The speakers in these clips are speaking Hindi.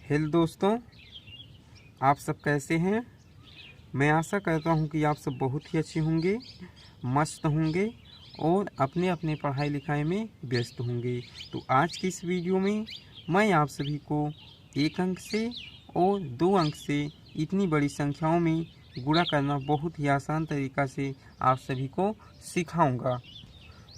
हेलो दोस्तों, आप सब कैसे हैं। मैं आशा करता हूं कि आप सब बहुत ही अच्छे होंगे, मस्त होंगे और अपने अपने पढ़ाई लिखाई में व्यस्त होंगे। तो आज की इस वीडियो में मैं आप सभी को एक अंक से और 2 अंक से इतनी बड़ी संख्याओं में गुणा करना बहुत ही आसान तरीका से आप सभी को सिखाऊंगा।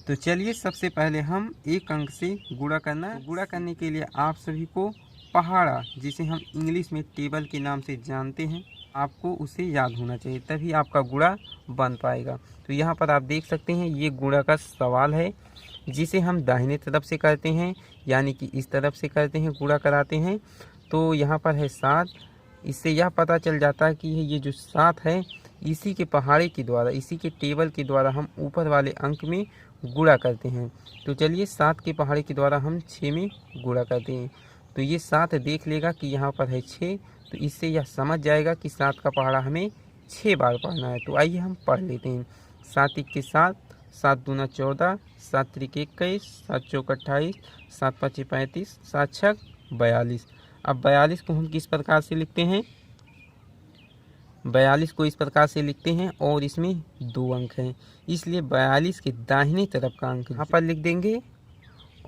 तो चलिए सबसे पहले हम एक अंक से गुणा करने के लिए आप सभी को पहाड़ा, जिसे हम इंग्लिश में टेबल के नाम से जानते हैं, आपको उसे याद होना चाहिए, तभी आपका गुणा बन पाएगा। तो यहाँ पर आप देख सकते हैं ये गुणा का सवाल है, जिसे हम दाहिने तरफ से करते हैं, यानी कि इस तरफ से करते हैं, गुणा कराते हैं। तो यहाँ पर है 7। इससे यह पता चल जाता है कि ये जो 7 है, इसी के पहाड़े के द्वारा, इसी के टेबल के द्वारा हम ऊपर वाले अंक में गुणा करते हैं। तो चलिए 7 के पहाड़े के द्वारा हम 6 में गुणा करते हैं। तो ये 7 देख लेगा कि यहाँ पर है 6, तो इससे यह समझ जाएगा कि 7 का पहाड़ा हमें 6 बार पढ़ना है। तो आइए हम पढ़ लेते हैं। 7 1 7, 7 दूना 14, 7 त्रिक 21, 7 चौक 28, 7 5 35, 7 6 42। अब 42 को हम किस प्रकार से लिखते हैं, 42 को इस प्रकार से लिखते हैं और इसमें 2 अंक हैं, इसलिए 42 के दाहिने तरफ का अंक यहाँ पर लिख देंगे।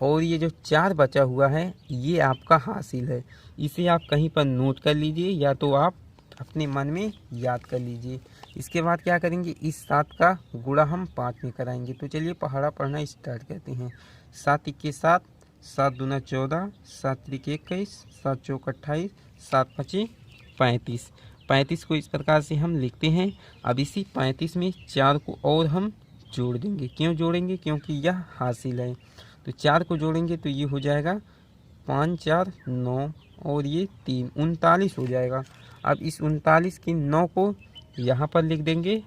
और ये जो 4 बचा हुआ है ये आपका हासिल है, इसे आप कहीं पर नोट कर लीजिए या तो आप अपने मन में याद कर लीजिए। इसके बाद क्या करेंगे, इस 7 का गुणा हम 5 में कराएंगे। तो चलिए पहाड़ा पढ़ना स्टार्ट करते हैं। 7 1 7, 7 दूना 14, 7 त्रिक 21, 7 चौक 28, 7 5 35। 35 को इस प्रकार से हम लिखते हैं। अब इसी 35 में 4 को और हम जोड़ देंगे। क्यों जोड़ेंगे, क्योंकि यह हासिल है। तो 4 को जोड़ेंगे तो ये हो जाएगा 5 4 9 और ये 3 39 हो जाएगा। अब इस 39 के 9 को यहाँ पर लिख देंगे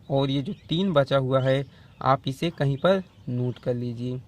और ये जो 3 बचा हुआ है आप इसे कहीं पर नोट कर लीजिए।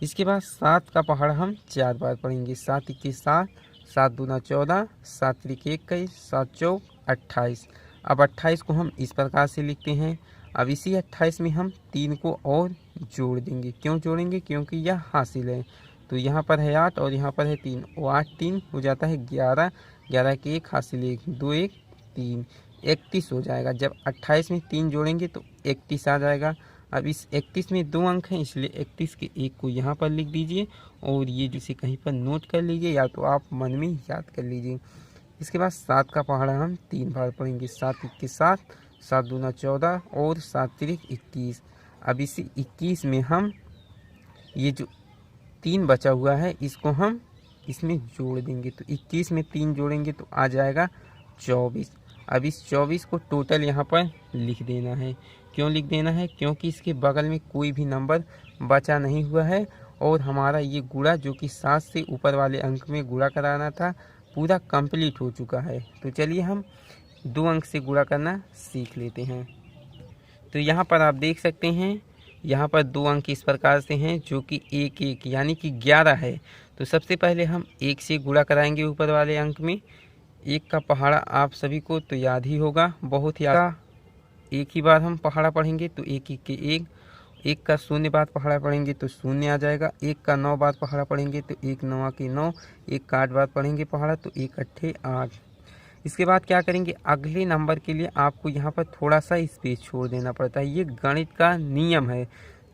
इसके बाद 7 का पहाड़ा हम 4 बार पढ़ेंगे। 7 1 7, 7 दूना 14, 7 त्रिक 21, 7 चौक 28। अब 28 को हम इस प्रकार से लिखते हैं। अब इसी 28 में हम 3 को और जोड़ देंगे। क्यों जोड़ेंगे, क्योंकि यह हासिल है। तो यहाँ पर है 8 और यहाँ पर है 3, वो 8 3 हो जाता है 11, 11 के 1 हासिल 1, 2 1 3, 31 हो जाएगा। जब 28 में 3 जोड़ेंगे तो 31 आ जाएगा। अब इस 31 में 2 अंक हैं, इसलिए 31 के 1 को यहाँ पर लिख दीजिए और ये जिसे कहीं पर नोट कर लीजिए या तो आप मन में याद कर लीजिए। इसके बाद 7 का पहाड़ा हम 3 बार पढ़ेंगे। 7 1 7, 7 दूना 14 और 7 त्रिक 21। अब इसी 21 में हम ये जो 3 बचा हुआ है इसको हम इसमें जोड़ देंगे। तो 21 में 3 जोड़ेंगे तो आ जाएगा 24। अब इस 24 को टोटल यहाँ पर लिख देना है। क्यों लिख देना है, क्योंकि इसके बगल में कोई भी नंबर बचा नहीं हुआ है और हमारा ये गुणा जो कि 7 से ऊपर वाले अंक में गुणा कराना था पूरा कंप्लीट हो चुका है। तो चलिए हम 2 अंक से गुणा करना सीख लेते हैं। तो यहाँ पर आप देख सकते हैं, यहाँ पर 2 अंक इस प्रकार से हैं जो कि 1 1 यानी कि 11 है। तो सबसे पहले हम 1 से गुणा कराएंगे ऊपर वाले अंक में। 1 का पहाड़ा आप सभी को तो याद ही होगा, बहुत याद। एक ही बार हम पहाड़ा पढ़ेंगे तो 1 1 के 1, 1 का 0 बार पहाड़ा पढ़ेंगे तो 0 आ जाएगा। 1 का 9 बार पहाड़ा पढ़ेंगे तो 1 9 के 9, 1 का 8 बार पढ़ेंगे पहाड़ा तो 1 8 8। इसके बाद क्या करेंगे, अगले नंबर के लिए आपको यहाँ पर थोड़ा सा स्पेस छोड़ देना पड़ता है, ये गणित का नियम है।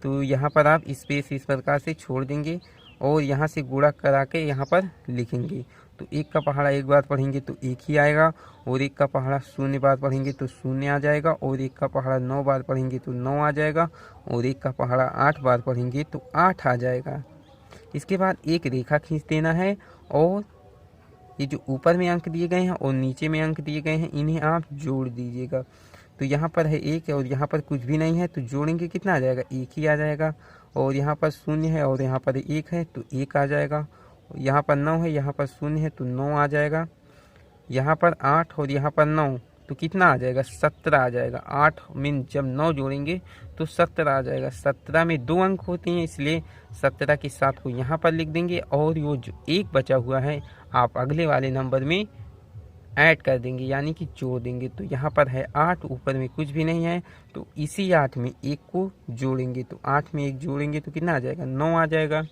तो यहाँ पर आप स्पेस इस प्रकार से छोड़ देंगे और यहाँ से गुणा करा के यहाँ पर लिखेंगे। तो 1 का पहाड़ा 1 बार पढ़ेंगे तो 1 ही आएगा और 1 का पहाड़ा 0 बार पढ़ेंगे तो 0 आ जाएगा और 1 का पहाड़ा 9 बार पढ़ेंगे तो 9 आ जाएगा और 1 का पहाड़ा 8 बार पढ़ेंगे तो 8 आ जाएगा। इसके बाद एक रेखा खींच देना है और ये जो ऊपर में अंक दिए गए हैं और नीचे में अंक दिए गए हैं इन्हें आप जोड़ दीजिएगा। तो यहाँ पर है 1 और यहाँ पर कुछ भी नहीं है तो जोड़ेंगे कितना आ जाएगा, 1 ही आ जाएगा। और यहाँ पर 0 है और यहाँ पर 1 है तो 1 आ जाएगा। यहाँ पर 9 है, यहाँ पर 0 है तो 9 आ जाएगा। यहाँ पर 8 और यहाँ पर 9 तो कितना आ जाएगा, 17 आ जाएगा। 8 में जब 9 जोड़ेंगे तो 17 आ जाएगा। 17 में 2 अंक होते हैं, इसलिए 17 के 7 को यहाँ पर लिख देंगे और वो जो 1 बचा हुआ है आप अगले वाले नंबर में ऐड कर देंगे, यानी कि जोड़ देंगे। तो यहाँ पर है 8, ऊपर में कुछ भी नहीं है तो इसी 8 में 1 को जोड़ेंगे। तो 8 में 1 जोड़ेंगे तो कितना आ जाएगा, 9 आ जाएगा।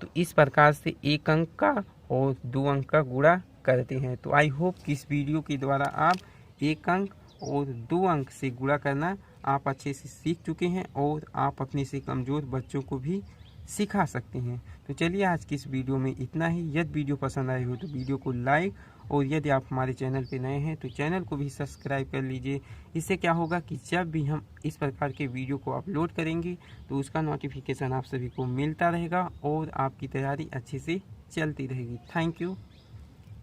तो इस प्रकार से एक अंक का और 2 अंक का गुणा करते हैं। तो आई होप कि इस वीडियो के द्वारा आप 1 अंक और 2 अंक से गुणा करना आप अच्छे से सीख चुके हैं और आप अपने से कमज़ोर बच्चों को भी सिखा सकते हैं। तो चलिए आज की इस वीडियो में इतना ही। यदि वीडियो पसंद आई हो तो वीडियो को लाइक, और यदि आप हमारे चैनल पे नए हैं तो चैनल को भी सब्सक्राइब कर लीजिए। इससे क्या होगा कि जब भी हम इस प्रकार के वीडियो को अपलोड करेंगे तो उसका नोटिफिकेशन आप सभी को मिलता रहेगा और आपकी तैयारी अच्छे से चलती रहेगी। Thank you.